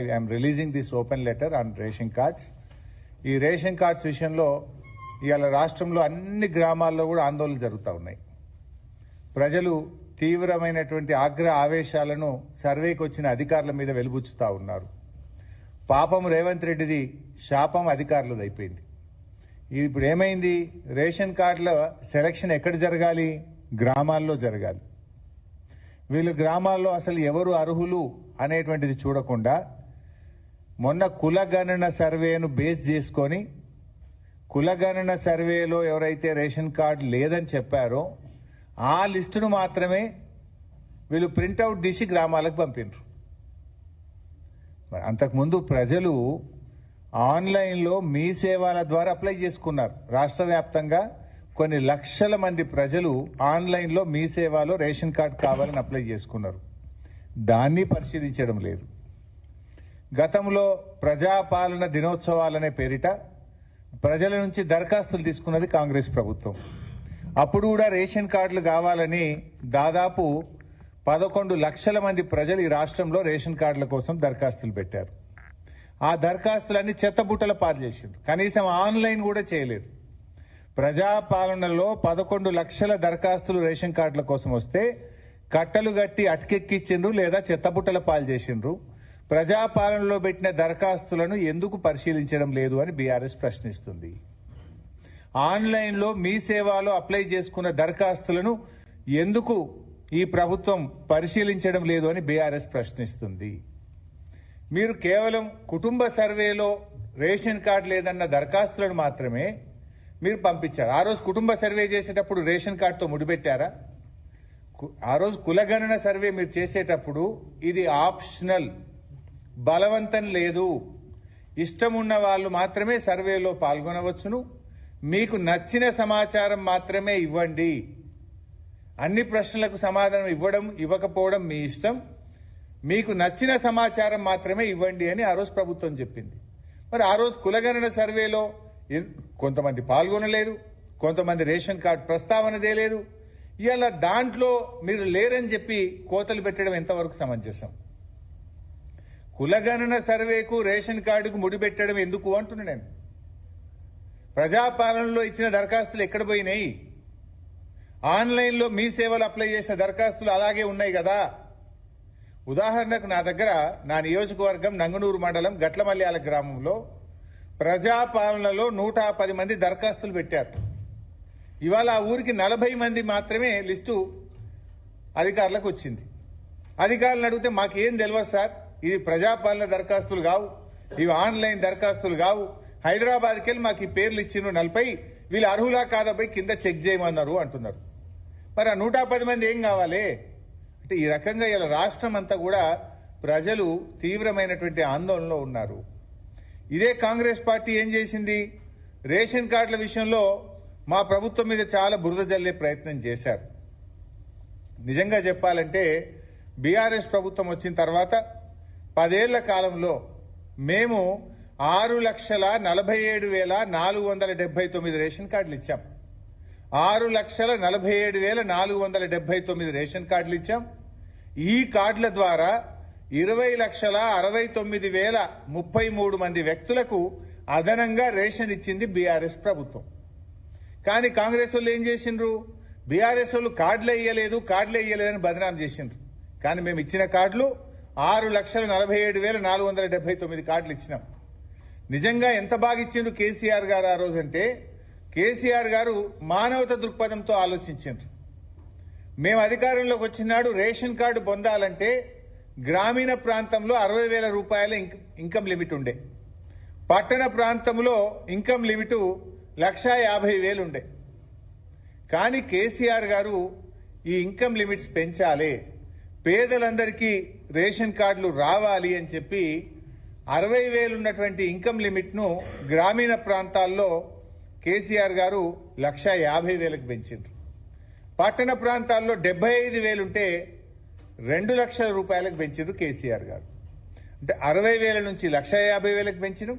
I am releasing this open letter on ration cards. ఈ ration cards విషయంలో ఇవాళ రాష్ట్రంలో అన్ని గ్రామాల్లో కూడా ఆందోళనలు జరుగుతూ ఉన్నాయి. ప్రజలు తీవ్రమైనటువంటి ఆగ్రహ ఆవేశాలను సర్వేకి వచ్చిన అధికారుల మీద వెలుబుచ్చుతా ఉన్నారు. పాపం రేవంత్ రెడ్డిది శాపం అధికారులది అయిపోయింది. ఇప్పుడు ఏమైంది? రేషన్ కార్డుల సెలక్షన్ ఎక్కడ జరగాలి? గ్రామాల్లో జరగాలి. వీళ్ళు గ్రామాల్లో అసలు ఎవరు అర్హులు అనేటువంటిది చూడకుండా మొన్న కులగణన సర్వేను బేస్ చేసుకొని కులగణన సర్వేలో ఎవరైతే రేషన్ కార్డు లేదని చెప్పారో ఆ లిస్టును మాత్రమే వీళ్ళు ప్రింట్అవుట్ తీసి గ్రామాలకు పంపిండ్రు. మరి అంతకుముందు ప్రజలు ఆన్లైన్లో మీ సేవల ద్వారా అప్లై చేసుకున్నారు. రాష్ట్ర వ్యాప్తంగా కొన్ని లక్షల మంది ప్రజలు ఆన్లైన్లో మీ సేవలో రేషన్ కార్డు కావాలని అప్లై చేసుకున్నారు. దాన్ని పరిశీలించడం లేదు. గతంలో ప్రజాపాలన దినోత్సవాలనే పేరిట ప్రజల నుంచి దరఖాస్తులు తీసుకున్నది కాంగ్రెస్ ప్రభుత్వం. అప్పుడు కూడా రేషన్ కార్డులు కావాలని దాదాపు 11 లక్షల మంది ప్రజలు ఈ రాష్ట్రంలో రేషన్ కార్డుల కోసం దరఖాస్తులు పెట్టారు. ఆ దరఖాస్తులన్నీ చెత్తబుట్టల పాలు చేసిండ్రు. కనీసం ఆన్లైన్ కూడా చేయలేదు. ప్రజాపాలనలో 11 లక్షల దరఖాస్తులు రేషన్ కార్డుల కోసం వస్తే కట్టలు గట్టి అటకెక్కిచ్చిండ్రు లేదా చెత్తబుట్టల పాలు చేసిండ్రు. ప్రజాపాలనలో పెట్టిన దరఖాస్తులను ఎందుకు పరిశీలించడం లేదు అని బీఆర్ఎస్ ప్రశ్నిస్తుంది. ఆన్లైన్లో మీ సేవలో అప్లై చేసుకున్న దరఖాస్తులను ఎందుకు ఈ ప్రభుత్వం పరిశీలించడం లేదు అని బీఆర్ఎస్ ప్రశ్నిస్తుంది. మీరు కేవలం కుటుంబ సర్వేలో రేషన్ కార్డు లేదన్న దరఖాస్తులను మాత్రమే మీరు పంపించారు. ఆ రోజు కుటుంబ సర్వే చేసేటప్పుడు రేషన్ కార్డుతో ముడిపెట్టారా? ఆ రోజు కులగణన సర్వే మీరు చేసేటప్పుడు ఇది ఆప్షనల్, బలవంతం లేదు. ఇష్టం ఉన్న వాళ్ళు మాత్రమే సర్వేలో పాల్గొనవచ్చును. మీకు నచ్చిన సమాచారం మాత్రమే ఇవ్వండి. అన్ని ప్రశ్నలకు సమాధానం ఇవ్వడం ఇవ్వకపోవడం మీ ఇష్టం. మీకు నచ్చిన సమాచారం మాత్రమే ఇవ్వండి అని ఆ రోజు ప్రభుత్వం చెప్పింది. మరి ఆ రోజు కులగణన సర్వేలో కొంతమంది పాల్గొనలేదు, కొంతమంది రేషన్ కార్డు ప్రస్తావనదే లేదు. ఇవాళ దాంట్లో మీరు లేరని చెప్పి కోతలు పెట్టడం ఎంతవరకు సమంజసం? కులగణన సర్వేకు రేషన్ కార్డుకు ముడిపెట్టడం ఎందుకు అంటున్నా నేను. ప్రజాపాలనలో ఇచ్చిన దరఖాస్తులు ఎక్కడ పోయినాయి? ఆన్లైన్లో మీ సేవలు అప్లై చేసిన దరఖాస్తులు అలాగే ఉన్నాయి కదా. ఉదాహరణకు నా దగ్గర నా నియోజకవర్గం నంగనూరు మండలం గట్లమల్యాల గ్రామంలో ప్రజాపాలనలో 110 మంది దరఖాస్తులు పెట్టారు. ఇవాళ ఆ ఊరికి 40 మంది మాత్రమే లిస్టు అధికారులకు వచ్చింది. అధికారులను అడిగితే మాకేం తెలియదు సార్, ఇది ప్రజాపాలన దరఖాస్తులు కావు, ఇవి ఆన్లైన్ దరఖాస్తులు కావు, హైదరాబాద్కి వెళ్ళి మాకు ఈ పేర్లు ఇచ్చిండ్రు 40, వీళ్ళు అర్హులా కాదాపై కింద చెక్ చేయమన్నారు అంటున్నారు. మరి ఆ 110 మంది ఏం కావాలి అంటే ఈ రకంగా ఇలా రాష్ట్రం అంతా కూడా ప్రజలు తీవ్రమైనటువంటి ఆందోళనలో ఉన్నారు. ఇదే కాంగ్రెస్ పార్టీ ఏం చేసింది? రేషన్ కార్డుల విషయంలో మా ప్రభుత్వం మీద చాలా బురద జల్లే ప్రయత్నం చేశారు. నిజంగా చెప్పాలంటే బీఆర్ఎస్ ప్రభుత్వం వచ్చిన తర్వాత 10 ఏళ్ల కాలంలో మేము 6,47,479 రేషన్ కార్డులు ఇచ్చాం. 6,47,479 రేషన్ కార్డులు ఇచ్చాం. ఈ కార్డుల ద్వారా 20,69,033 మంది వ్యక్తులకు అదనంగా రేషన్ ఇచ్చింది బీఆర్ఎస్ ప్రభుత్వం. కానీ కాంగ్రెస్ వాళ్ళు ఏం చేసిండ్రు? బీఆర్ఎస్ వాళ్ళు కార్డులే ఇయ్యలేదని బదనాం చేసిండ్రు. కానీ మేము ఇచ్చిన కార్డులు 6,47,479 కార్డులు ఇచ్చినాం. నిజంగా ఎంత బాగా ఇచ్చిండ్రు కేసీఆర్ గారు ఆ రోజంటే, కేసీఆర్ గారు మానవత దృక్పథంతో ఆలోచించారు. మేము అధికారంలోకి వచ్చినాడు రేషన్ కార్డు పొందాలంటే గ్రామీణ ప్రాంతంలో 60,000 రూపాయల ఇన్కమ్ లిమిట్ ఉండే, పట్టణ ప్రాంతంలో ఇన్కమ్ లిమిట్ 1,50,000 ఉండే. కానీ కేసీఆర్ గారు ఈ ఇన్కమ్ లిమిట్స్ పెంచాలి, పేదలందరికీ రేషన్ కార్డులు రావాలి అని చెప్పి 60,000 ఉన్నటువంటి ఇన్కమ్ లిమిట్ ను గ్రామీణ ప్రాంతాల్లో కేసీఆర్ గారు 1,50,000కి పెంచారు. పట్టణ ప్రాంతాల్లో 75,000 ఉంటే 2 లక్షల రూపాయలకు పెంచారు కేసీఆర్ గారు. అంటే 60,000 నుంచి 1,50,000కి పెంచినాం.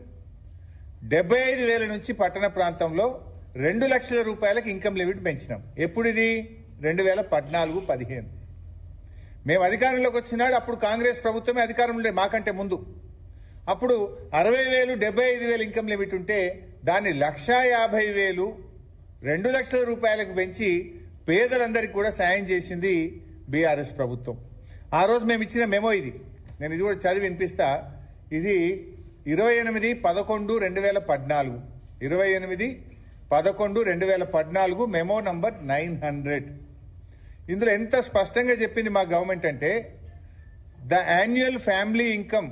75,000 నుంచి పట్టణ ప్రాంతంలో 2 లక్షల రూపాయలకు ఇన్కమ్ లిమిట్ పెంచినాం. ఎప్పుడు ఇది? 2014-15. మేము అధికారంలోకి వచ్చినాడు అప్పుడు కాంగ్రెస్ ప్రభుత్వమే అధికారంలో ఉండే మాకంటే ముందు. అప్పుడు 60,000 75,000 ఇన్కమ్ లిమిట్ ఉంటే దాన్ని 1,50,000 2 లక్షల రూపాయలకు పెంచి పేదలందరికీ కూడా సాయం చేసింది బీఆర్ఎస్ ప్రభుత్వం. ఆ రోజు మేము ఇచ్చిన మెమో ఇది, నేను ఇది కూడా చదివి వినిపిస్తా. ఇది 28/11/2014 28/11/2014 మెమో నంబర్ 900. ఇందులో ఎంత స్పష్టంగా చెప్పింది మా గవర్నమెంట్ అంటే, the annual family income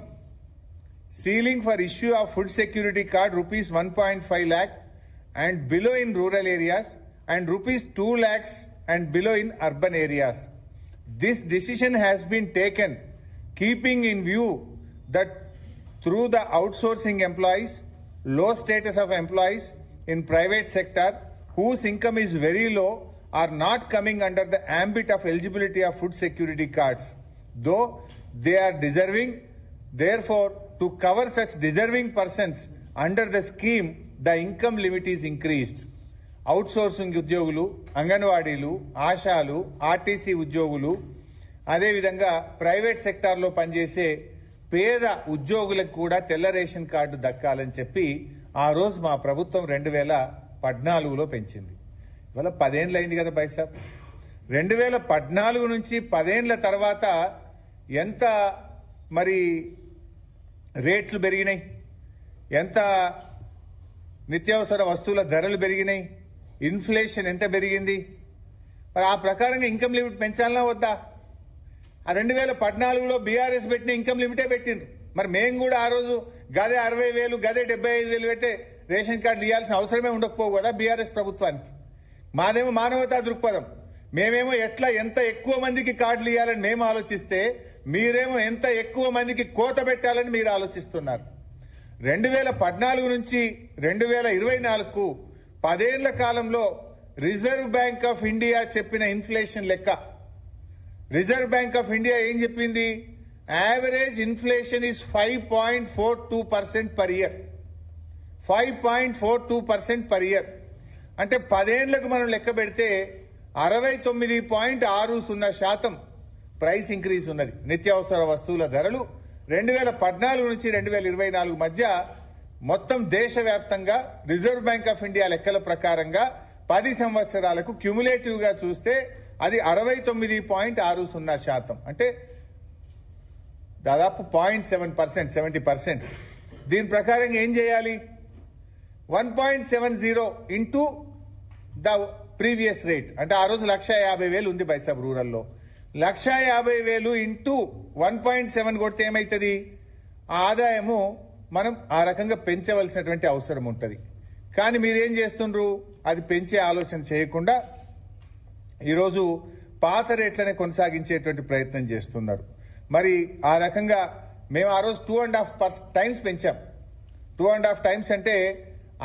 ceiling for issue of food security card rupees 1.5 lakh and below in rural areas and rupees 2 lakhs and below in urban areas. This decision has been taken keeping in view that through the outsourcing employees, low status of employees in private sector whose income is very low are not coming under the ambit of eligibility of food security cards, though they are deserving. Therefore, to cover such deserving persons under the scheme, the income limit is increased. Outsourcing ఉద్యోగులు, అంగన్వాడీలు, ఆశాలు, RTC ఉద్యోగులు, అదేవిధంగా private సెక్టార్లో పనిచేసే పేద ఉద్యోగులకు కూడా తెల్ల రేషన్ కార్డు దక్కాలని చెప్పి ఆ రోజు మా ప్రభుత్వం 2014లో పెంచింది. ఇవాళ 10 ఏళ్ళు అయింది కదా బైసాబ్. 2014 నుంచి 10 ఏళ్ల తర్వాత ఎంత మరి రేట్లు పెరిగినాయి, ఎంత నిత్యావసర వస్తువుల ధరలు పెరిగినాయి, ఇన్ఫ్లేషన్ ఎంత పెరిగింది. మరి ఆ ప్రకారంగా ఇన్కమ్ లిమిట్ పెంచాలన్నా వద్దా? ఆ 2014లో బీఆర్ఎస్ పెట్టిన ఇన్కమ్ లిమిటే పెట్టిండ్రు. మరి మేము కూడా ఆ రోజు గదే 60,000 గదే 75,000 పెట్టే రేషన్ కార్డులు ఇవ్వాల్సిన అవసరమే ఉండకపోవు కదా బీఆర్ఎస్ ప్రభుత్వానికి. మాదేమో మానవతా దృక్పథం. మేమేమో ఎంత ఎక్కువ మందికి కార్డులు ఇవ్వాలని మేము ఆలోచిస్తే, మీరేమో ఎంత ఎక్కువ మందికి కోత పెట్టాలని మీరు ఆలోచిస్తున్నారు. 2014 నుంచి 2024కు 10 ఏళ్ల కాలంలో రిజర్వ్ బ్యాంక్ ఆఫ్ ఇండియా చెప్పిన ఇన్ఫ్లేషన్ లెక్క, రిజర్వ్ బ్యాంక్ ఆఫ్ ఇండియా ఏం చెప్పింది? Average inflation is 5.42% per year. 5.42% per year అంటే 10 ఏళ్లకు మనం లెక్క పెడితే 69.60% ప్రైస్ ఇంక్రీజ్ ఉన్నది. నిత్యావసర వస్తువుల ధరలు 2014 నుంచి 2024 మధ్య మొత్తం దేశవ్యాప్తంగా రిజర్వ్ బ్యాంక్ ఆఫ్ ఇండియా లెక్కల ప్రకారంగా 10 సంవత్సరాలకు క్యుములేటివ్ గా చూస్తే అది 69.60% అంటే దాదాపు 0.7%, 70%. దీని ప్రకారంగా ఏం చేయాలి? 1.70 ఇంటూ ద ప్రీవియస్ రేట్ అంటే ఆ రోజు 1,50,000 ఉంది బైసాబ్ రూరల్లో. 1,50,000 ఇంటూ 1.7 కొడితే ఏమైతుంది? ఆ ఆదాయము మనం ఆ రకంగా పెంచవలసినటువంటి అవసరం ఉంటుంది. కానీ మీరేం చేస్తుండ్రు? అది పెంచే ఆలోచన చేయకుండా ఈరోజు పాత రేట్లనే కొనసాగించేటువంటి ప్రయత్నం చేస్తున్నారు. మరి ఆ రకంగా మేము ఆ రోజు 2.5 టైమ్స్ పెంచాం. 2.5 టైమ్స్ అంటే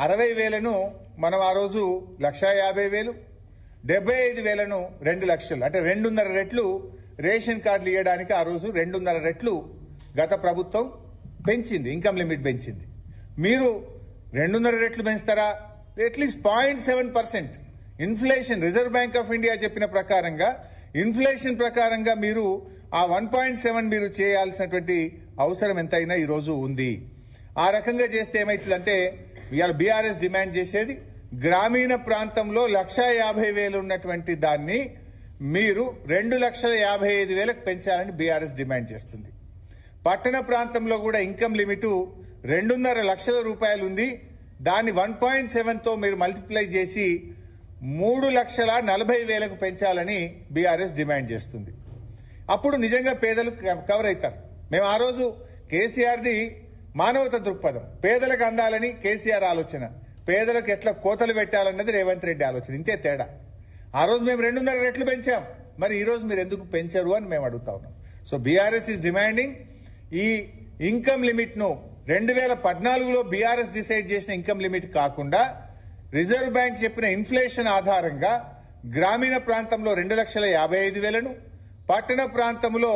60,000ను మనం ఆ రోజు 1,50,000, 75,000ను 2 లక్షలు అంటే 2.5 రెట్లు రేషన్ కార్డులు ఇవ్వడానికి ఆ రోజు 2.5 రెట్లు గత ప్రభుత్వం పెంచింది, ఇన్కమ్ లిమిట్ పెంచింది. మీరు 2.5 రెట్లు పెంచుతారా? At least 0.7%. Inflation Reserve Bank of India చెప్పిన ప్రకారంగా ఇన్ఫ్లేషన్ ప్రకారంగా మీరు ఆ 1.7 మీరు చేయాల్సినటువంటి అవసరం ఎంతైనా ఈ రోజు ఉంది. ఆ రకంగా చేస్తే ఏమైతుందంటే ఇవాళ బీఆర్ఎస్ డిమాండ్ చేసేది గ్రామీణ ప్రాంతంలో 1,50,000 ఉన్నటువంటి దాన్ని మీరు 2,55,000కు పెంచాలని బీఆర్ఎస్ డిమాండ్ చేస్తుంది. పట్టణ ప్రాంతంలో కూడా ఇన్కమ్ లిమిట్ 2.5 లక్షల రూపాయలు ఉంది. దాన్ని 1.7తో మీరు మల్టిప్లై చేసి 3,40,000కు పెంచాలని బీఆర్ఎస్ డిమాండ్ చేస్తుంది. అప్పుడు నిజంగా పేదలు కవర్ అవుతారు. మేము ఆ రోజు కేసీఆర్ది మానవత దృక్పథం, పేదలకు అందాలని కేసీఆర్ ఆలోచన, పేదలకు ఎట్లా కోతలు పెట్టాలన్నది రేవంత్ రెడ్డి ఆలోచన. ఇంతే తేడా. ఆ రోజు మేము 2.5 రెట్లు పెంచాం, మరి ఈ రోజు మీరు ఎందుకు పెంచరు అని మేము అడుగుతా ఉన్నాం. సో బీఆర్ఎస్ ఈజ్ డిమాండింగ్ ఈ ఇన్కమ్ లిమిట్ ను 2014లో బీఆర్ఎస్ డిసైడ్ చేసిన ఇన్కమ్ లిమిట్ కాకుండా రిజర్వ్ బ్యాంక్ చెప్పిన ఇన్ఫ్లేషన్ ఆధారంగా గ్రామీణ ప్రాంతంలో 2,55,000ను, పట్టణ ప్రాంతంలో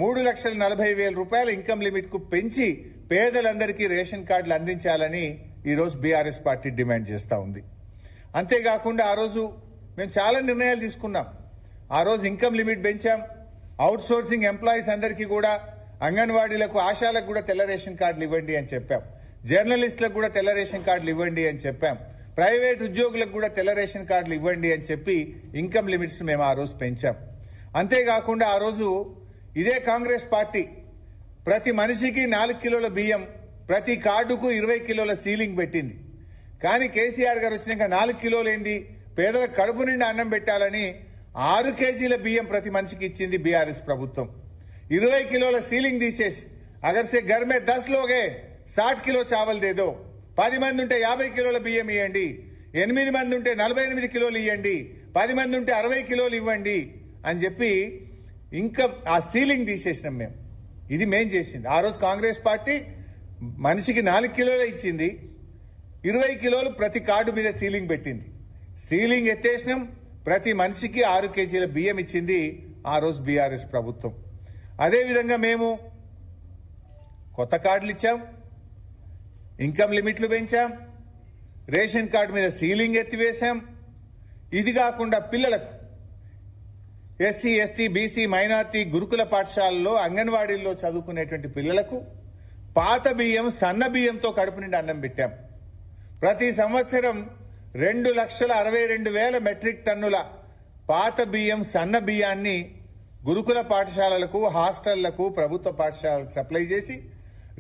3,40,000 రూపాయల ఇన్కమ్ లిమిట్ కు పెంచి పేదలందరికీ రేషన్ కార్డులు అందించాలని ఈ రోజు బీఆర్ఎస్ పార్టీ డిమాండ్ చేస్తా ఉంది. అంతేకాకుండా ఆ రోజు మేము చాలా నిర్ణయాలు తీసుకున్నాం. ఆ రోజు ఇన్కమ్ లిమిట్ పెంచాం, అవుట్ సోర్సింగ్ ఎంప్లాయీస్ అందరికీ కూడా అంగన్వాడీలకు ఆశాలకు కూడా తెల్ల రేషన్ కార్డులు ఇవ్వండి అని చెప్పాం. జర్నలిస్టులకు కూడా తెల్ల రేషన్ కార్డులు ఇవ్వండి అని చెప్పాం. ప్రైవేట్ ఉద్యోగులకు కూడా తెల్ల రేషన్ కార్డులు ఇవ్వండి అని చెప్పి ఇన్కమ్ లిమిట్స్ మేము ఆ రోజు పెంచాం. అంతేకాకుండా ఆ రోజు ఇదే కాంగ్రెస్ పార్టీ ప్రతి మనిషికి 4 కిలోల బియ్యం, ప్రతి కార్డుకు 20 కిలోల సీలింగ్ పెట్టింది. కానీ కేసీఆర్ గారు వచ్చినాక 4 కిలోలు ఏంది, పేదలకు కడుపు నిండా అన్నం పెట్టాలని 6 కేజీల బియ్యం ప్రతి మనిషికి ఇచ్చింది బీఆర్ఎస్ ప్రభుత్వం. 20 కిలోల సీలింగ్ తీసేసి అగర్ సే ఘర్ మే 10 లోగ్ హై 60 కిలో చావల్ దే దో, 10 మంది ఉంటే 50 కిలోల బియ్యం ఇవ్వండి, 8 మంది ఉంటే 48 కిలోలు ఇవ్వండి, 10 మంది ఉంటే 60 కిలోలు ఇవ్వండి అని చెప్పి ఇంకా ఆ సీలింగ్ తీసేసినాం మేము. ఇది మేం చేసింది. ఆ రోజు కాంగ్రెస్ పార్టీ మనిషికి 4 కిలోలు ఇచ్చింది, 20 కిలోలు ప్రతి కార్డు మీద సీలింగ్ పెట్టింది. సీలింగ్ ఎత్తేసినాం, ప్రతి మనిషికి 6 కేజీల బియ్యం ఇచ్చింది ఆ రోజు బీఆర్ఎస్ ప్రభుత్వం. అదేవిధంగా మేము కొత్త కార్డులు ఇచ్చాం, ఇన్కమ్ లిమిట్లు పెంచాం, రేషన్ కార్డు మీద సీలింగ్ ఎత్తివేశాం. ఇది కాకుండా పిల్లలకు ఎస్సీ, ఎస్టీ, బీసీ, మైనార్టీ గురుకుల పాఠశాలలో అంగన్వాడీల్లో చదువుకునేటువంటి పిల్లలకు పాత బియ్యం, సన్న బియ్యంతో కడుపు నిండా అన్నం పెట్టాం. ప్రతి సంవత్సరం 2,62,000 మెట్రిక్ టన్నుల పాత బియ్యం, సన్న బియ్యాన్ని గురుకుల పాఠశాలలకు, హాస్టళ్లకు, ప్రభుత్వ పాఠశాలలకు సప్లై చేసి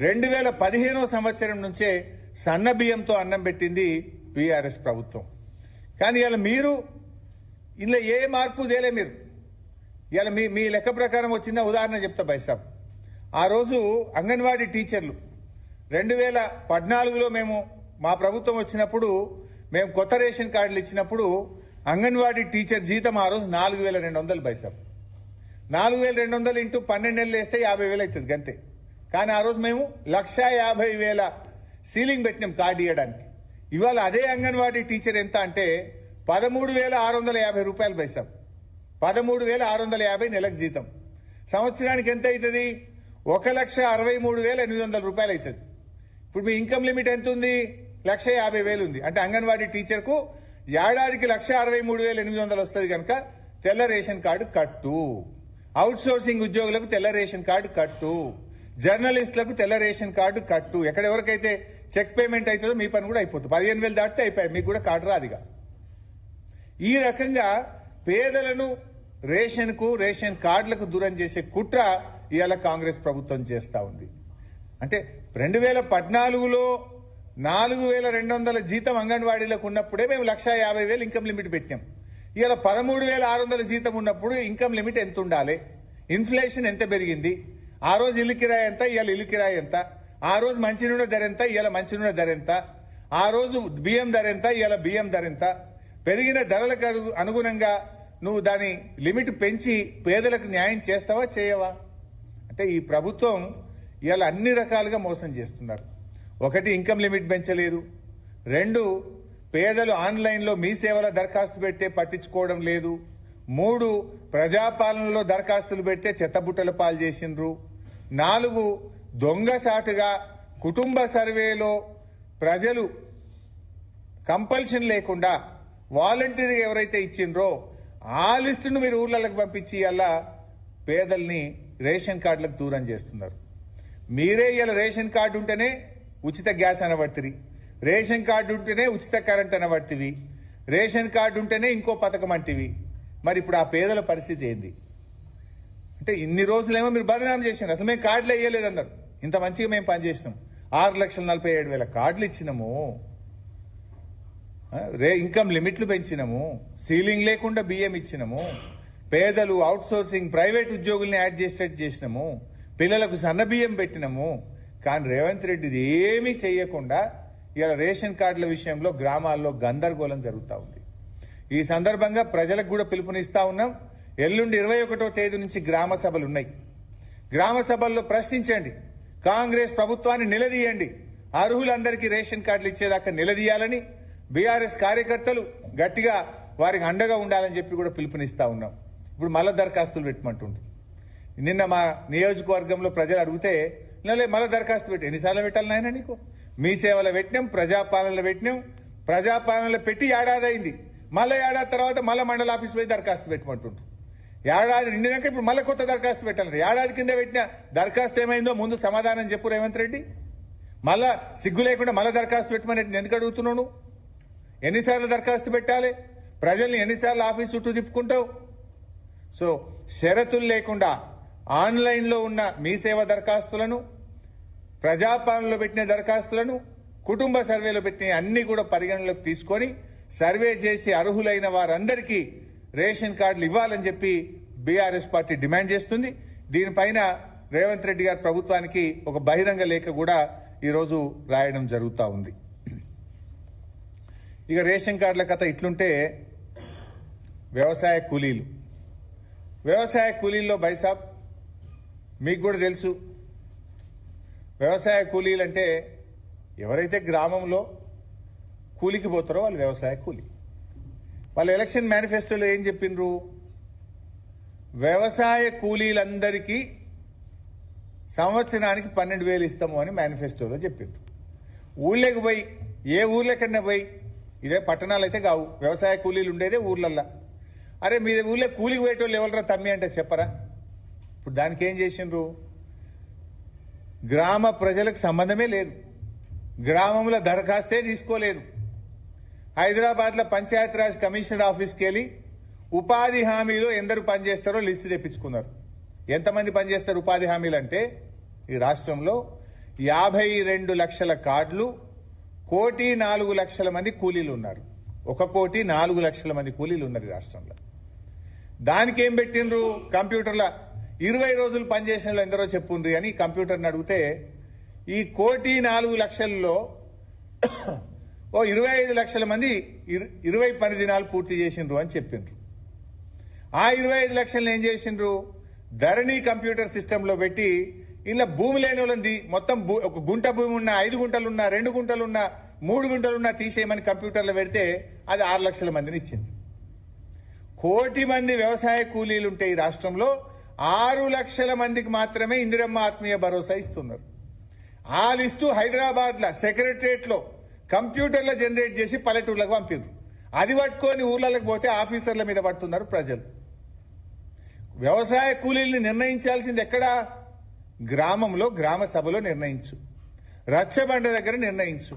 2015 సంవత్సరం నుంచే సన్న బియ్యంతో అన్నం పెట్టింది బీఆర్ఎస్ ప్రభుత్వం. కానీ ఇలా మీరు ఇందులో ఏ మార్పు తేలే. మీరు ఇలా మీ లెక్క ప్రకారం వచ్చిన ఉదాహరణ చెప్తా బైసాబ్. ఆ రోజు అంగన్వాడీ టీచర్లు 2014లో మేము మా ప్రభుత్వం వచ్చినప్పుడు మేము కొత్త రేషన్ కార్డులు ఇచ్చినప్పుడు అంగన్వాడీ టీచర్ జీతం ఆ రోజు 4,200 బైసాబ్. 4,200 ఇంటూ 12 నెలలు వేస్తే 50,000 అవుతుంది గంతే. కానీ ఆ రోజు మేము 1,50,000 సీలింగ్ పెట్టినాం కార్డు ఇవ్వడానికి. ఇవాళ అదే అంగన్వాడీ టీచర్ ఎంత అంటే 13,650 రూపాయలు బైసాబ్. 13,650 నెలకు జీతం. సంవత్సరానికి ఎంత అవుతుంది? 1,63,800 రూపాయలు అవుతుంది. ఇప్పుడు మీ ఇన్కమ్ లిమిట్ ఎంత ఉంది? 1,50,000 ఉంది. అంటే అంగన్వాడీ టీచర్ కు ఏడాదికి 1,63,800 వస్తుంది కనుక తెల్ల రేషన్ కార్డు కట్టు. అవుట్ సోర్సింగ్ ఉద్యోగులకు తెల్ల రేషన్ కార్డు కట్టు, జర్నలిస్టులకు తెల్ల రేషన్ కార్డు కట్టు. ఎక్కడెవరికైతే చెక్ పేమెంట్ అవుతుందో మీ పని కూడా అయిపోతుంది. 15,000 దాటితే అయిపోయాయి, మీకు కూడా కార్డు రాదిగా. ఈ రకంగా పేదలను రేషన్ కార్డులకు దూరం చేసే కుట్ర ఇవాళ కాంగ్రెస్ ప్రభుత్వం చేస్తా ఉంది. అంటే 2014లో 4,200 జీతం అంగన్వాడీలకు ఉన్నప్పుడే మేము 1,50,000 ఇన్కమ్ లిమిట్ పెట్టాం. ఇవాళ 13,600 జీతం ఉన్నప్పుడు ఇన్కమ్ లిమిట్ ఎంత ఉండాలి? ఇన్ఫ్లేషన్ ఎంత పెరిగింది? ఆ రోజు ఇల్లు కిరాయి ఎంత, ఇవాళ ఇల్లు కిరాయి ఎంత? ఆ రోజు మంచినూనె ధర ఎంత, ఇవాళ మంచినూనె ధర ఎంత? ఆ రోజు బియ్యం ధర ఎంత, ఇవాళ బియ్యం ధర ఎంత? పెరిగిన ధరలకు అనుగుణంగా నువ్వు దాని లిమిట్ పెంచి పేదలకు న్యాయం చేస్తావా, చేయవా? అంటే ఈ ప్రభుత్వం ఇవాళ అన్ని రకాలుగా మోసం చేస్తున్నారు. ఒకటి, ఇన్కమ్ లిమిట్ పెంచలేదు. 2, పేదలు ఆన్లైన్లో మీ సేవల దరఖాస్తు పెడితే పట్టించుకోవడం లేదు. 3, ప్రజాపాలనలో దరఖాస్తులు పెడితే చెత్తబుట్టల పాలు చేసిండ్రు. 4, దొంగసాటుగా కుటుంబ సర్వేలో ప్రజలు కంపల్షన్ లేకుండా వాలంటీర్గా ఎవరైతే ఇచ్చిండ్రో ఆ లిస్టును మీరు ఊర్లకు పంపించి అలా పేదల్ని రేషన్ కార్డులకు దూరం చేస్తున్నారు. మీరే ఇలా రేషన్ కార్డు ఉంటేనే ఉచిత గ్యాస్ అనబడుతుంది, రేషన్ కార్డు ఉంటేనే ఉచిత కరెంట్ అనబడుతుంది, రేషన్ కార్డు ఉంటేనే ఇంకో పథకం అంటివి. మరి ఇప్పుడు ఆ పేదల పరిస్థితి ఏంది? అంటే ఇన్ని రోజులేమో మీరు బదనాం చేసినారు, అసలు మేము కార్డులు వేయలేదు అన్నారు. ఇంత మంచిగా మేము పనిచేసినాం, 6,47,000 కార్డులు ఇచ్చినాము, ఇన్కమ్ లిమిట్లు పెంచినాము, సీలింగ్ లేకుండా బియ్యం ఇచ్చినాము, పేదలు, అవుట్ సోర్సింగ్, ప్రైవేట్ ఉద్యోగుల్ని యాడ్ చేసేటట్టు చేసినాము, పిల్లలకు సన్న బియ్యం పెట్టినాము. కానీ రేవంత్ రెడ్డి ఇది ఏమీ చేయకుండా ఇలా రేషన్ కార్డుల విషయంలో గ్రామాల్లో గందరగోళం జరుగుతూ ఉంది. ఈ సందర్భంగా ప్రజలకు కూడా పిలుపునిస్తా ఉన్నాం. ఎల్లుండి 21వ తేదీ నుంచి గ్రామ సభలు ఉన్నాయి. గ్రామ సభల్లో ప్రశ్నించండి, కాంగ్రెస్ ప్రభుత్వాన్ని నిలదీయండి, అర్హులందరికీ రేషన్ కార్డులు ఇచ్చేదాకా నిలదీయాలని బీఆర్ఎస్ కార్యకర్తలు గట్టిగా వారికి అండగా ఉండాలని చెప్పి కూడా పిలుపునిస్తా ఉన్నాం. ఇప్పుడు మళ్ళా దరఖాస్తులు పెట్టమంటుండ్రు. నిన్న మా నియోజకవర్గంలో ప్రజలు అడిగితే మళ్ళీ దరఖాస్తు పెట్టి ఎన్నిసార్లు పెట్టాలి నాయన నీకు? మీ సేవలో పెట్టినాం, ప్రజాపాలనలో పెట్టినాం, ప్రజాపాలనలో పెట్టి ఏడాది అయింది, మళ్ళీ ఏడాది తర్వాత మళ్ళీ మండల ఆఫీస్ పోయి దరఖాస్తు పెట్టమంటుండ్రు. ఏడాది నిండినాక ఇప్పుడు మళ్ళీ కొత్త దరఖాస్తు పెట్టాలి. ఏడాది కింద పెట్టిన దరఖాస్తు ఏమైందో ముందు సమాధానం చెప్పు రేవంత్ రెడ్డి. మళ్ళా సిగ్గు లేకుండా మళ్ళీ దరఖాస్తు పెట్టమని ఎందుకు అడుగుతున్నావు? ఎన్నిసార్లు దరఖాస్తు పెట్టాలి? ప్రజల్ని ఎన్నిసార్లు ఆఫీస్ చుట్టూ తిప్పుకుంటావు? సో షరతులు లేకుండా ఆన్లైన్లో ఉన్న మీ సేవ దరఖాస్తులను, ప్రజాపాలనలో పెట్టిన దరఖాస్తులను, కుటుంబ సర్వేలో పెట్టిన అన్ని కూడా పరిగణలోకి తీసుకొని సర్వే చేసి అర్హులైన వారందరికీ రేషన్ కార్డులు ఇవ్వాలని చెప్పి బీఆర్ఎస్ పార్టీ డిమాండ్ చేస్తుంది. దీనిపైన రేవంత్ రెడ్డి గారి ప్రభుత్వానికి ఒక బహిరంగ లేఖ కూడా ఈరోజు రాయడం జరుగుతూ ఉంది. ఇక రేషన్ కార్డుల కథ ఇట్లుంటే వ్యవసాయ కూలీల్లో బైసాబ్ మీకు కూడా తెలుసు. వ్యవసాయ కూలీలు అంటే ఎవరైతే గ్రామంలో కూలికి పోతారో వాళ్ళు వ్యవసాయ కూలీ. వాళ్ళు ఎలక్షన్ మేనిఫెస్టోలో ఏం చెప్పిండ్రు? వ్యవసాయ కూలీలందరికీ సంవత్సరానికి 12,000 ఇస్తాము అని మేనిఫెస్టోలో చెప్పిండ్రు. ఊళ్ళకి పోయి ఏ ఊర్లకన్నా పోయి, ఇదే పట్టణాలు అయితే కావు, వ్యవసాయ కూలీలు ఉండేదే ఊర్లల్లా. అరే మీ ఊళ్ళో కూలికి పోయేటోళ్ళు ఎవరరా తమ్మి అంటే చెప్పరా? ఇప్పుడు దానికి ఏం చేసిండ్రు? గ్రామ ప్రజలకు సంబంధమే లేదు, గ్రామంలో దరఖాస్తే తీసుకోలేదు. హైదరాబాద్లో పంచాయతీరాజ్ కమిషనర్ ఆఫీస్కి వెళ్ళి ఉపాధి హామీలో ఎందరు పనిచేస్తారో లిస్టు తెప్పించుకున్నారు. ఎంతమంది పనిచేస్తారు ఉపాధి హామీలు అంటే? ఈ రాష్ట్రంలో 52 లక్షల కార్డులు, 1,04,00,000 మంది కూలీలు ఉన్నారు. 1,04,00,000 మంది కూలీలు ఉన్నారు ఈ రాష్ట్రంలో. దానికి ఏం పెట్టిండ్రు? కంప్యూటర్ల 20 రోజులు పనిచేసిన ఎందరో చెప్పుండ్రి అని కంప్యూటర్ని అడిగితే ఈ 1,04,00,000లో ఓ 25 లక్షల మంది 20 పని దినాలు పూర్తి చేసిండ్రు అని చెప్పిండ్రు. ఆ 25 లక్షలను ఏం చేసిండ్రు? ధరణి కంప్యూటర్ సిస్టంలో పెట్టి ఇలా భూమి లేని వాళ్ళని మొత్తం ఒక గుంట భూమి ఉన్నా, 5 గుంటలున్నా, 2 గుంటలున్నా, 3 గుంటలున్నా తీసేయమని కంప్యూటర్లో పెడితే అది 6 లక్షల మందిని ఇచ్చింది. 1 కోటి మంది వ్యవసాయ కూలీలుంటే ఈ రాష్ట్రంలో 6 లక్షల మందికి మాత్రమే ఇందిరమ్మ ఆత్మీయ భరోసా ఇస్తున్నారు. ఆ లిస్టు హైదరాబాద్లో సెక్రటరియట్లో కంప్యూటర్లో జనరేట్ చేసి పల్లెటూర్లకు పంపిండ్రు. అది పట్టుకొని ఊర్లకు పోతే ఆఫీసర్ల మీద పడుతున్నారు ప్రజలు. వ్యవసాయ కూలీల్ని నిర్ణయించాల్సింది ఎక్కడా? గ్రామంలో, గ్రామ సభలో నిర్ణయించు, రచ్చబండ దగ్గర నిర్ణయించు,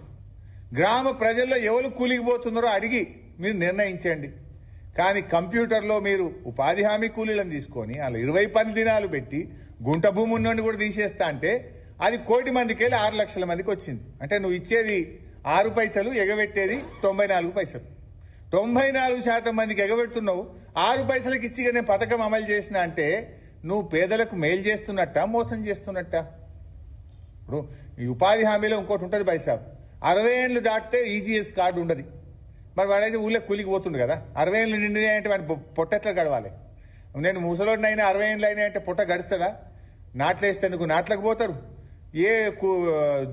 గ్రామ ప్రజల్లో ఎవరు కూలికి పోతున్నారో అడిగి మీరు నిర్ణయించండి. కానీ కంప్యూటర్లో మీరు ఉపాధి హామీ కూలీలను తీసుకొని అలా 20 పని దినాలు పెట్టి గుంట భూమి ఉన్నోడిని కూడా తీసేస్తా అంటే అది 1 కోటి మందికి వెళ్ళి 6 లక్షల మందికి వచ్చింది. అంటే నువ్వు ఇచ్చేది 6 పైసలు, ఎగబెట్టేది 94 పైసలు. 94% మందికి ఎగబెడుతున్నావు. 6 పైసలకి ఇచ్చి నేను పథకం అమలు చేసిన అంటే నువ్వు పేదలకు మేలు చేస్తున్నట్ట, మోసం చేస్తున్నట్ట? ఇప్పుడు ఈ ఉపాధి హామీలో ఇంకోటి ఉంటుంది బైసాబ్, 60 ఏళ్ళు దాటితే ఈజీఎస్ కార్డు ఉండదు. మరి వాడైతే ఊళ్ళో కూలికి పోతుండు కదా. 60 ఏళ్ళు నిండినాయి అంటే వాడి పొట్ట ఎట్లా గడవాలి? నేను ముసలోడినైనా 60 ఏళ్ళు అయినా అంటే పొట్ట గడుస్తుందా? నాట్లేస్తేందుకు నాట్లకు పోతారు, ఏ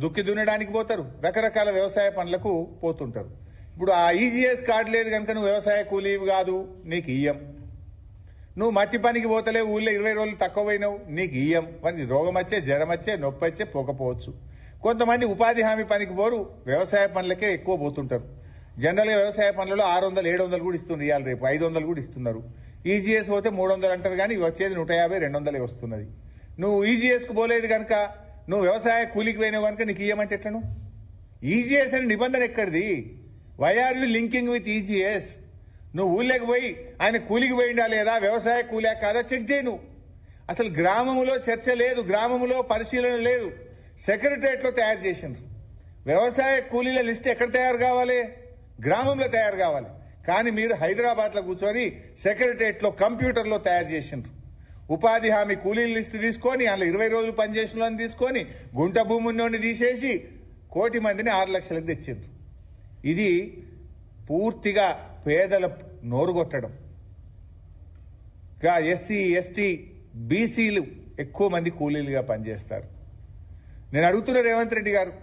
దుక్కి దున్నడానికి పోతారు, రకరకాల వ్యవసాయ పనులకు పోతుంటారు. ఇప్పుడు ఆ ఈజీఎస్ కార్డు లేదు కనుక నువ్వు వ్యవసాయ కూలీవి కాదు, నీకు ఇయ్యం. నువ్వు మట్టి పనికి పోతలేవు, ఊళ్ళో 20 రోజులు తక్కువ పోయినావు, నీకు ఇయ్యం. మరి రోగం వచ్చే, జ్వరం వచ్చే, నొప్పి వచ్చే పోకపోవచ్చు. కొంతమంది ఉపాధి హామీ పనికి పోరు, వ్యవసాయ పనులకే ఎక్కువ పోతుంటారు. జనరల్గా వ్యవసాయ పనులలో 600, 700 కూడా ఇస్తుంది. ఇవాళ రేపు 500 కూడా ఇస్తున్నారు. ఈజీఎస్ పోతే 300 అంటారు, కానీ వచ్చేది 150, 200 వస్తున్నది. నువ్వు ఈజీఎస్కు పోలేదు కనుక, నువ్వు వ్యవసాయ కూలికి పోయినావు కనుక నీకు ఇయ్యమంటే ఎట్లను? ఈజీఎస్ అనే నిబంధన ఎక్కడిది? Why are you linking with EGS? నువ్వు ఊళ్ళకి పోయి ఆయన కూలికి పోయిండా లేదా, వ్యవసాయ కూలే కాదా చెక్ చేయి. నువ్వు అసలు గ్రామంలో చర్చ లేదు, గ్రామంలో పరిశీలన లేదు, సెక్రటరియట్లో తయారు చేసిండ్రు. వ్యవసాయ కూలీల లిస్ట్ ఎక్కడ తయారు కావాలి? గ్రామంలో తయారు కావాలి. కానీ మీరు హైదరాబాద్లో కూర్చొని సెక్రటరియట్లో కంప్యూటర్లో తయారు చేసిండ్రు. ఉపాధి హామీ కూలీల లిస్టు తీసుకొని అందులో 20 రోజులు పనిచేసిన వాళ్ళని తీసుకొని గుంట భూమి ఉన్నోడిని తీసేసి 1 కోటి మందిని 6 లక్షలకు తెచ్చిండ్రు. ఇది పూర్తిగా పేదల నోరు కొట్టడం. ఎస్సీ, ఎస్టీ, బీసీలు ఎక్కువ మంది కూలీలుగా పనిచేస్తారు. నేను అడుగుతున్న రేవంత్ రెడ్డి గారు,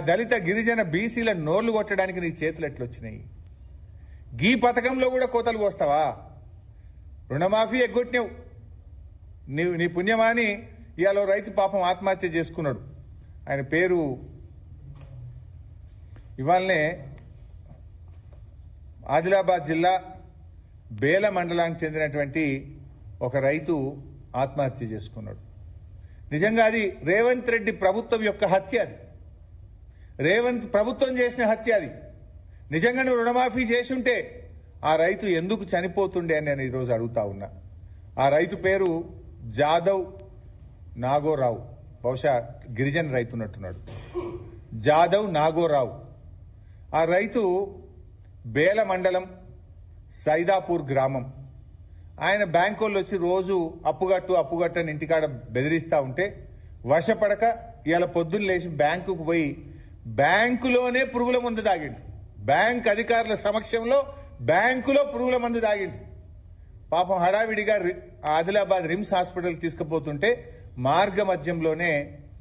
దళిత, గిరిజన, బీసీల నోర్లు కొట్టడానికి నీ చేతులు ఎట్లొచ్చినాయి? గీ పథకంలో కూడా కోతలు కోస్తావా? రుణమాఫీ ఎగ్గొట్టినావు. నీ పుణ్యమాని ఇవాళ రైతు పాపం ఆత్మహత్య చేసుకున్నాడు. ఆయన పేరు ఇవాళనే ఆదిలాబాద్ జిల్లా బేల మండలానికి చెందినటువంటి ఒక రైతు ఆత్మహత్య చేసుకున్నాడు. నిజంగా అది రేవంత్ రెడ్డి ప్రభుత్వం యొక్క హత్య. అది రేవంత్ ప్రభుత్వం చేసిన హత్య. అది నిజంగా నువ్వు రుణమాఫీ చేసుంటే ఆ రైతు ఎందుకు చనిపోతుండే అని నేను ఈరోజు అడుగుతా ఉన్నా. ఆ రైతు పేరు జాదవ్ నాగోరావు, బహుశా గిరిజన రైతున్నట్టున్నాడు, జాదవ్ నాగోరావు. ఆ రైతు బేల మండలం సైదాపూర్ గ్రామం. ఆయన బ్యాంకు వాళ్ళు వచ్చి రోజు అప్పుగట్టు అని ఇంటికాడ బెదిరిస్తా ఉంటే వశపడక ఇవాళ పొద్దున్న లేచి బ్యాంకుకు పోయి బ్యాంకులోనే పురుగుల మందు తాగిండు. బ్యాంక్ అధికారుల సమక్షంలో బ్యాంకులో పురుగుల మందు తాగిండు. పాపం హడావిడిగా ఆదిలాబాద్ రిమ్స్ హాస్పిటల్ తీసుకుపోతుంటే మార్గ మధ్యంలోనే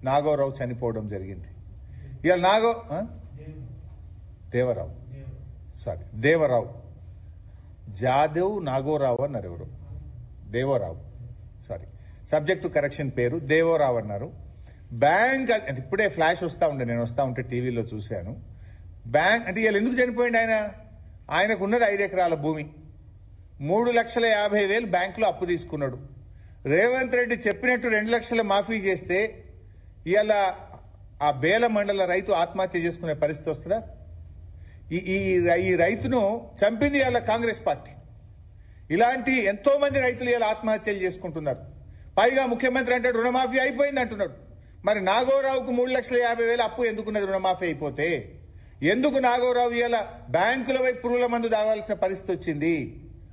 నాగోరావు చనిపోవడం జరిగింది. ఇవాళ దేవరావు జాదవ్ నాగోరావు అన్నారు. ఎవరు? దేవరావు, సబ్జెక్టు కరెక్షన్ పేరు దేవరావు అన్నారు. బ్యాంక్ ఇప్పుడే ఫ్లాష్ వస్తా ఉండే, నేను వస్తా ఉంటే టీవీలో చూశాను. బ్యాంక్ అంటే వీళ్ళు ఎందుకు చనిపోయింది? ఆయనకున్నది 5 ఎకరాల భూమి, 3,50,000 బ్యాంకులో అప్పు తీసుకున్నాడు. రేవంత్ రెడ్డి చెప్పినట్టు 2 లక్షలు మాఫీ చేస్తే ఇవాళ ఆ బేల మండల రైతు ఆత్మహత్య చేసుకునే పరిస్థితి వస్తుందా? ఈ రైతును చంపింది ఇవాళ కాంగ్రెస్ పార్టీ. ఇలాంటి ఎంతో మంది రైతులు ఇవాళ ఆత్మహత్యలు చేసుకుంటున్నారు. పైగా ముఖ్యమంత్రి అంటే రుణమాఫీ అయిపోయింది అంటున్నాడు. మరి నాగోరావుకు 3,50,000 అప్పు ఎందుకున్నది? రుణమాఫీ అయిపోతే ఎందుకు నాగోరావు ఇవాళ బ్యాంకుల వైపు పురుగుల మందు తాగాల్సిన పరిస్థితి వచ్చింది?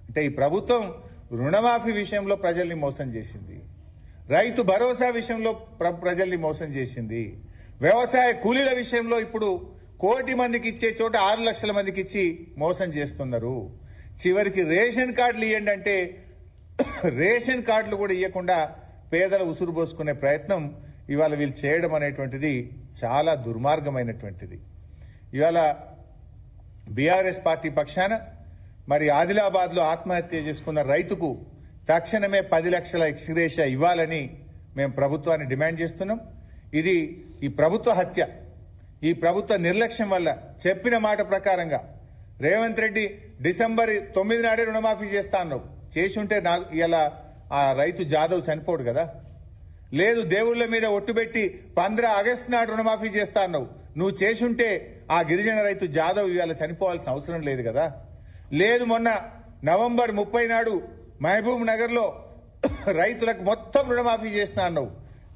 అంటే ఈ ప్రభుత్వం రుణమాఫీ విషయంలో ప్రజల్ని మోసం చేసింది, రైతు భరోసా విషయంలో ప్రజల్ని మోసం చేసింది, వ్యవసాయ కూలీల విషయంలో ఇప్పుడు 1 కోటి మందికి ఇచ్చే చోట 6 లక్షల మందికి ఇచ్చి మోసం చేస్తున్నారు. చివరికి రేషన్ కార్డులు ఇవ్వండి అంటే రేషన్ కార్డులు కూడా ఇవ్వకుండా పేదల ఉసురు పోసుకునే ప్రయత్నం ఇవాళ వీళ్ళు చేయడం అనేటువంటిది చాలా దుర్మార్గమైనటువంటిది. ఇవాళ బీఆర్ఎస్ పార్టీ పక్షాన మరి ఆదిలాబాద్ లో ఆత్మహత్య చేసుకున్న రైతుకు తక్షణమే 10 లక్షల ఎక్స్గ్రేషియా ఇవ్వాలని మేము ప్రభుత్వాన్ని డిమాండ్ చేస్తున్నాం. ఇది ఈ ప్రభుత్వ హత్య, ఈ ప్రభుత్వ నిర్లక్ష్యం వల్ల చెప్పిన మాట ప్రకారంగా రేవంత్ రెడ్డి డిసెంబర్ 9 నాడే రుణమాఫీ చేస్తా అన్నావు. చేసుంటే ఇలా ఆ రైతు జాదవ్ చనిపోడు కదా. లేదు, దేవుళ్ల మీద ఒట్టుబెట్టి 15 ఆగస్టు నాడు రుణమాఫీ చేస్తా అన్నావు. నువ్వు చేసుంటే ఆ గిరిజన రైతు జాదవ్ ఇవాళ చనిపోవాల్సిన అవసరం లేదు కదా. లేదు, మొన్న నవంబర్ 30 నాడు మహబూబ్ నగర్ లో రైతులకు మొత్తం రుణమాఫీ చేస్తా అన్నావు.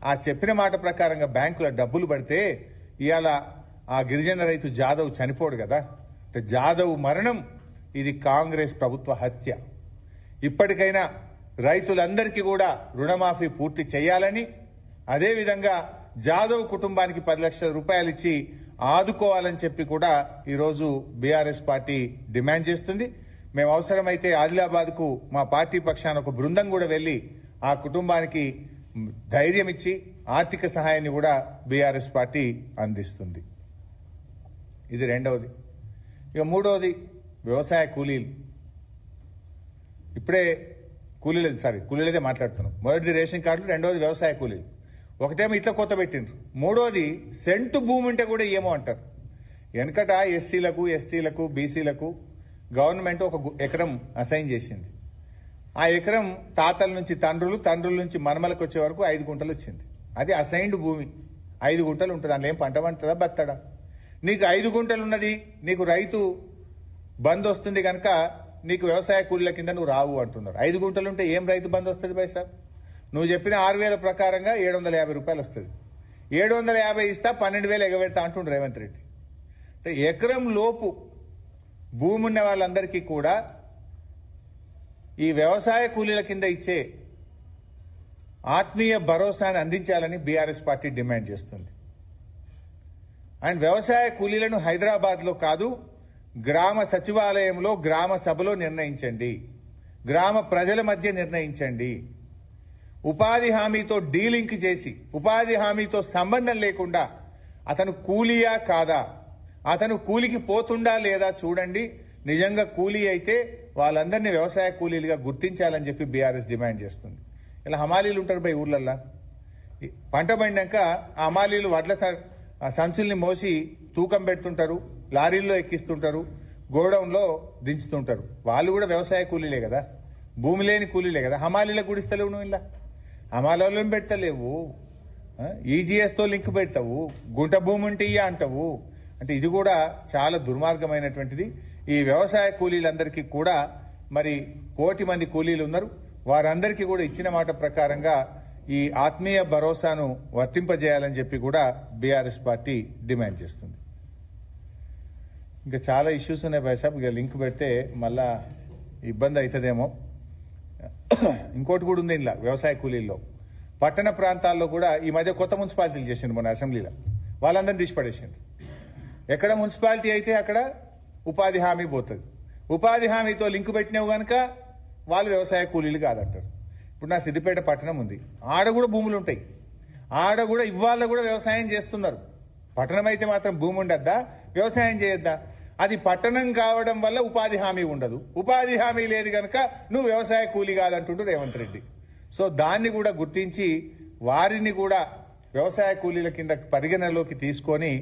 ఆ చెప్పిన మాట ప్రకారంగా బ్యాంకుల డబ్బులు పడితే ఇవాళ ఆ గిరిజన రైతు జాదవ్ చనిపోడు కదా. అంటే జాదవ్ మరణం ఇది కాంగ్రెస్ ప్రభుత్వ హత్య. ఇప్పటికైనా రైతులందరికీ కూడా రుణమాఫీ పూర్తి చేయాలని, అదేవిధంగా జాదవ్ కుటుంబానికి 10 లక్షల రూపాయలు ఇచ్చి ఆదుకోవాలని చెప్పి కూడా ఈరోజు బీఆర్ఎస్ పార్టీ డిమాండ్ చేస్తుంది. మేము అవసరమైతే ఆదిలాబాద్ కు మా పార్టీ పక్షాన ఒక బృందం కూడా వెళ్లి ఆ కుటుంబానికి ధైర్యం ఇచ్చి ఆర్థిక సహాయాన్ని కూడా బీఆర్ఎస్ పార్టీ అందిస్తుంది. ఇది రెండవది. ఇక మూడవది వ్యవసాయ కూలీలు. ఇప్పుడే కూలీలదే మాట్లాడుతున్నాం. మొదటిది రేషన్ కార్డులు, రెండవది వ్యవసాయ కూలీలు. ఒకటేమో ఇట్లా కొత్త పెట్టిండ్రు, మూడోది సెంటు భూమి ఉంటే కూడా ఏమో అంటారు. వెనకట ఎస్సీలకు, ఎస్టీలకు, బీసీలకు గవర్నమెంట్ ఒక ఎకరం అసైన్ చేసింది. ఆ ఎకరం తాతల నుంచి తండ్రులు, తండ్రుల నుంచి మనమలకు వచ్చే వరకు 5 గుంటలు వచ్చింది. అది అసైన్డ్ భూమి, 5 గుంటలు ఉంటుంది. అందులో ఏం పంట పండుతుందా, బత్తడా? నీకు 5 గుంటలు ఉన్నది, నీకు రైతు బంద్ వస్తుంది కనుక నీకు వ్యవసాయ కూలీల కింద నువ్వు రావు అంటున్నారు. 5 గుంటలు ఉంటే ఏం రైతు బంద్ వస్తుంది బై సార్? నువ్వు చెప్పిన 6,000 ప్రకారంగా 750 రూపాయలు వస్తుంది. 750 ఇస్తా 12,000 ఎగబెడతా అంటుండ్రు రేవంత్ రెడ్డి. అంటే ఎకరం లోపు భూమి ఉన్న వాళ్ళందరికీ కూడా ఈ వ్యవసాయ కూలీల కింద ఇచ్చే ఆత్మీయ భరోసాను అందించాలని బీఆర్ఎస్ పార్టీ డిమాండ్ చేస్తుంది. అండ్ వ్యవసాయ కూలీలను హైదరాబాద్ లో కాదు, గ్రామ సచివాలయంలో, గ్రామ సభలో నిర్ణయించండి, గ్రామ ప్రజల మధ్య నిర్ణయించండి. ఉపాధి హామీతో డీలింక్ చేసి, ఉపాధి హామీతో సంబంధం లేకుండా అతను కూలీయా కాదా, అతను కూలికి పోతుండా లేదా చూడండి. నిజంగా కూలీ అయితే వాళ్ళందరినీ వ్యవసాయ కూలీలుగా గుర్తించాలని చెప్పి బీఆర్ఎస్ డిమాండ్ చేస్తుంది. ఇలా హమాలీలు ఉంటారు బై ఊర్లల్లా. పంట పండినాక ఆ హమాలీలు వడ్ల సంచుల్ని మోసి తూకం పెడుతుంటారు, లారీల్లో ఎక్కిస్తుంటారు, గోడౌన్లో దించుతుంటారు. వాళ్ళు కూడా వ్యవసాయ కూలీలే కదా. భూమి లేని కూలీలే కదా. హమాలీలకు కూడా ఇస్తలేవు నువ్వు, ఇలా హమాలీలను పెడతలేవు, ఈజీఎస్తో లింక్ పెడతావు, గుంట భూమి ఉంటే ఇయ్య అంటావు. అంటే ఇది కూడా చాలా దుర్మార్గమైనటువంటిది. ఈ వ్యవసాయ కూలీలందరికీ కూడా మరి 1 కోటి మంది కూలీలు ఉన్నారు. వారందరికీ కూడా ఇచ్చిన మాట ప్రకారంగా ఈ ఆత్మీయ భరోసాను వర్తింపజేయాలని చెప్పి కూడా బీఆర్ఎస్ పార్టీ డిమాండ్ చేస్తుంది. ఇంకా చాలా ఇష్యూస్ ఉన్నాయి భాయ్ సాబ్, ఇక లింక్ పెడితే మళ్ళా ఇబ్బంది అవుతుందేమో. ఇంకోటి కూడా ఉంది ఇలా వ్యవసాయ కూలీల్లో. పట్టణ ప్రాంతాల్లో కూడా ఈ మధ్య కొత్త మున్సిపాలిటీలు చేసిండ్రు మన అసెంబ్లీలో, వాళ్ళందరినీ తీసిపడేసిండ్రు. ఎక్కడ మున్సిపాలిటీ అయితే అక్కడ ఉపాధి హామీ పోతుంది. ఉపాధి హామీతో లింక్ పెట్టినావు కనుక వాళ్ళు వ్యవసాయ కూలీలు కాదంటారు. ఇప్పుడు నా సిద్దిపేట పట్టణం ఉంది, ఆడ కూడా భూములు ఉంటాయి, ఆడ కూడా ఇవాళ కూడా వ్యవసాయం చేస్తున్నారు. పట్టణం అయితే మాత్రం భూమి ఉండద్దా, వ్యవసాయం చేయొద్దా? అది పట్టణం కావడం వల్ల ఉపాధి హామీ ఉండదు. ఉపాధి హామీ లేదు కనుక నువ్వు వ్యవసాయ కూలీ కాదంటుంటూ రేవంత్ రెడ్డి. సో దాన్ని కూడా గుర్తించి వారిని కూడా వ్యవసాయ కూలీల కింద పరిగణలోకి తీసుకొని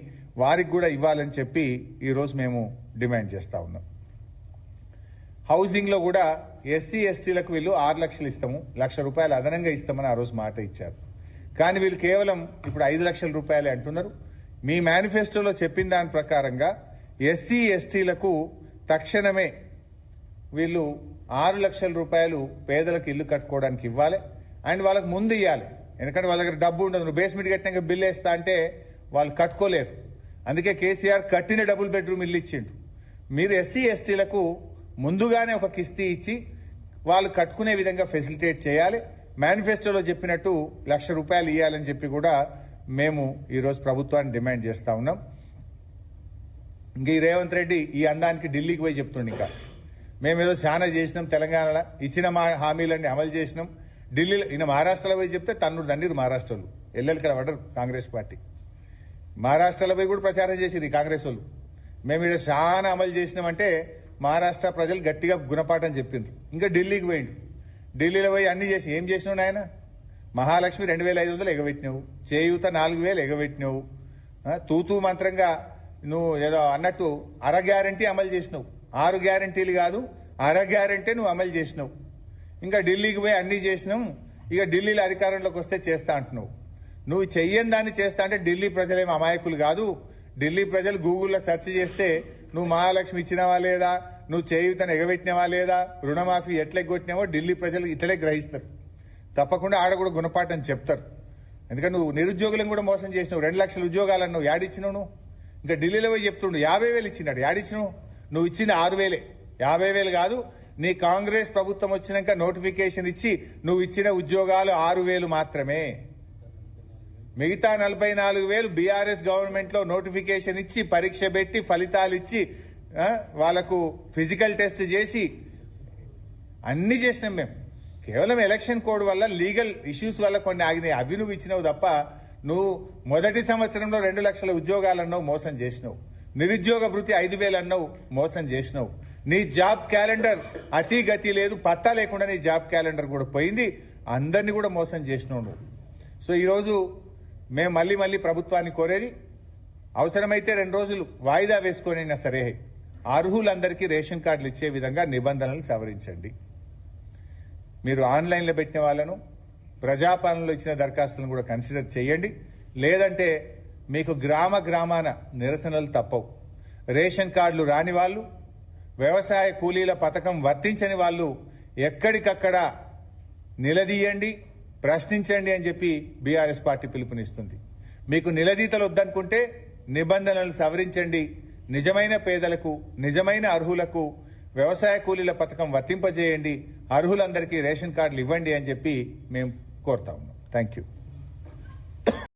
వారికి కూడా ఇవ్వాలని చెప్పి ఈరోజు మేము డిమాండ్ చేస్తా ఉన్నాం. హౌసింగ్ లో కూడా ఎస్సీ ఎస్టీలకు వీళ్ళు 6 లక్షలు ఇస్తాము, ₹1,00,000 అదనంగా ఇస్తామని ఆ రోజు మాట ఇచ్చారు. కానీ వీళ్ళు కేవలం ఇప్పుడు 5 లక్షల రూపాయలే అంటున్నారు. మీ మేనిఫెస్టోలో చెప్పిన దాని ప్రకారంగా ఎస్సీ ఎస్టీలకు తక్షణమే వీళ్ళు 6 లక్షల రూపాయలు పేదలకు ఇల్లు కట్టుకోవడానికి ఇవ్వాలి. అండ్ వాళ్ళకి ముందు ఇవ్వాలి, ఎందుకంటే వాళ్ళ దగ్గర డబ్బు ఉండదు. నువ్వు బేస్మెంట్ కట్టినాక బిల్లు వేస్తా అంటే వాళ్ళు కట్టుకోలేరు. అందుకే కేసీఆర్ కట్టిన డబుల్ బెడ్రూమ్ ఇల్లు ఇచ్చిండు. మీరు ఎస్సీ ఎస్టీలకు ముందుగానే ఒక కిస్తీ ఇచ్చి వాళ్ళు కట్టుకునే విధంగా ఫెసిలిటేట్ చేయాలి. మేనిఫెస్టోలో చెప్పినట్టు ₹1,00,000 ఇవ్వాలని చెప్పి కూడా మేము ఈరోజు ప్రభుత్వాన్ని డిమాండ్ చేస్తా ఉన్నాం. ఇంకా ఈ రేవంత్ రెడ్డి ఈ అందానికి ఢిల్లీకి పోయి చెప్తుండే ఇంకా మేమేదో చాలా చేసినాం, తెలంగాణలో ఇచ్చిన మా హామీలన్నీ అమలు చేసినాం. ఢిల్లీలో ఈయన మహారాష్ట్రలో పోయి చెప్తే తన్నుడు దండిరు మహారాష్ట్రలో ఎల్లెలకల పడ్డరు కాంగ్రెస్ పార్టీ. మహారాష్ట్రలో పోయి కూడా ప్రచారం చేసేది కాంగ్రెస్ వాళ్ళు. మేము ఇక్కడ చాలా అమలు చేసినామంటే మహారాష్ట్ర ప్రజలు గట్టిగా గుణపాఠం చెప్పిండ్రు. ఇంకా ఢిల్లీకి పోయిండు. ఢిల్లీలో పోయి అన్ని చేసి ఏం చేసినావు నాయన? మహాలక్ష్మి 2,500 ఎగబెట్టినావు, చేయూత 4,000 ఎగబెట్టినావు, తూతూ మంత్రంగా నువ్వు ఏదో అన్నట్టు 6 గ్యారంటీ అమలు చేసినావు. 6 గ్యారంటీలు కాదు, 6 గ్యారంటీ నువ్వు అమలు చేసినావు. ఇంకా ఢిల్లీకి పోయి అన్ని చేసినావు, ఇక ఢిల్లీలో అధికారంలోకి వస్తే చేస్తా అంటున్నావు. నువ్వు చెయ్యని దాన్ని చేస్తా అంటే ఢిల్లీ ప్రజలేం అమాయకులు కాదు. ఢిల్లీ ప్రజలు గూగుల్లో సెర్చ్ చేస్తే నువ్వు మహాలక్ష్మి ఇచ్చినావా లేదా, నువ్వు చేయూతను ఎగబెట్టినవా లేదా, రుణమాఫీ ఎట్లా ఎగ్గొట్టినావో ఢిల్లీ ప్రజలు ఇట్లే గ్రహిస్తారు. తప్పకుండా ఆడ కూడా గుణపాఠం చెప్తారు. ఎందుకంటే నువ్వు నిరుద్యోగులను కూడా మోసం చేసినావు. 2 లక్షల ఉద్యోగాలను నువ్వు యాడిచ్చినావు. నువ్వు ఇంకా ఢిల్లీలో పోయి చెప్తుండు 50,000 ఇచ్చినాడు. యాడిచ్చినావు? నువ్వు ఇచ్చింది 6,000, 50,000 కాదు. నీ కాంగ్రెస్ ప్రభుత్వం వచ్చినాక నోటిఫికేషన్ ఇచ్చి నువ్వు ఇచ్చిన ఉద్యోగాలు 6,000 మాత్రమే. మిగతా 44,000 బీఆర్ఎస్ గవర్నమెంట్ లో నోటిఫికేషన్ ఇచ్చి పరీక్ష పెట్టి ఫలితాలు ఇచ్చి వాళ్లకు ఫిజికల్ టెస్ట్ చేసి అన్ని చేసినాం మేము. కేవలం ఎలక్షన్ కోడ్ వల్ల లీగల్ ఇష్యూస్ వల్ల కొన్ని ఆగినాయి. అవి నువ్వు ఇచ్చినావు తప్ప నువ్వు మొదటి సంవత్సరంలో 2 లక్షల ఉద్యోగాలు అన్నావు, మోసం చేసినావు. నిరుద్యోగ భృతి 5,000 అన్నావు, మోసం చేసినావు. నీ జాబ్ క్యాలెండర్ అతి గతి లేదు, పత్తా లేకుండా నీ జాబ్ క్యాలెండర్ కూడా పోయింది. అందరినీ కూడా మోసం చేసినావు నువ్వు. సో ఈరోజు మేము మళ్ళీ ప్రభుత్వాన్ని కోరేది, అవసరమైతే 2 రోజులు వాయిదా వేసుకొనైనా సరే అర్హులందరికీ రేషన్ కార్డులు ఇచ్చే విధంగా నిబంధనలు సవరించండి. మీరు ఆన్లైన్లో పెట్టిన వాళ్ళను, ప్రజాపాలనలో ఇచ్చిన దరఖాస్తులను కూడా కన్సిడర్ చేయండి. లేదంటే మీకు గ్రామాన నిరసనలు తప్పవు. రేషన్ కార్డులు రాని వాళ్ళు, వ్యవసాయ కూలీల పథకం వర్తించని వాళ్ళు ఎక్కడికక్కడ నిలదీయండి, ప్రశ్నించండి అని చెప్పి బీఆర్ఎస్ పార్టీ పిలుపునిస్తుంది. మీకు నిలదీతలు వద్దనుకుంటే నిబంధనలు సవరించండి. నిజమైన పేదలకు, నిజమైన అర్హులకు వ్యవసాయ కూలీల పథకం వర్తింపజేయండి. అర్హులందరికీ రేషన్ కార్డులు ఇవ్వండి అని చెప్పి మేము కోరుతా ఉన్నాం. Thank you.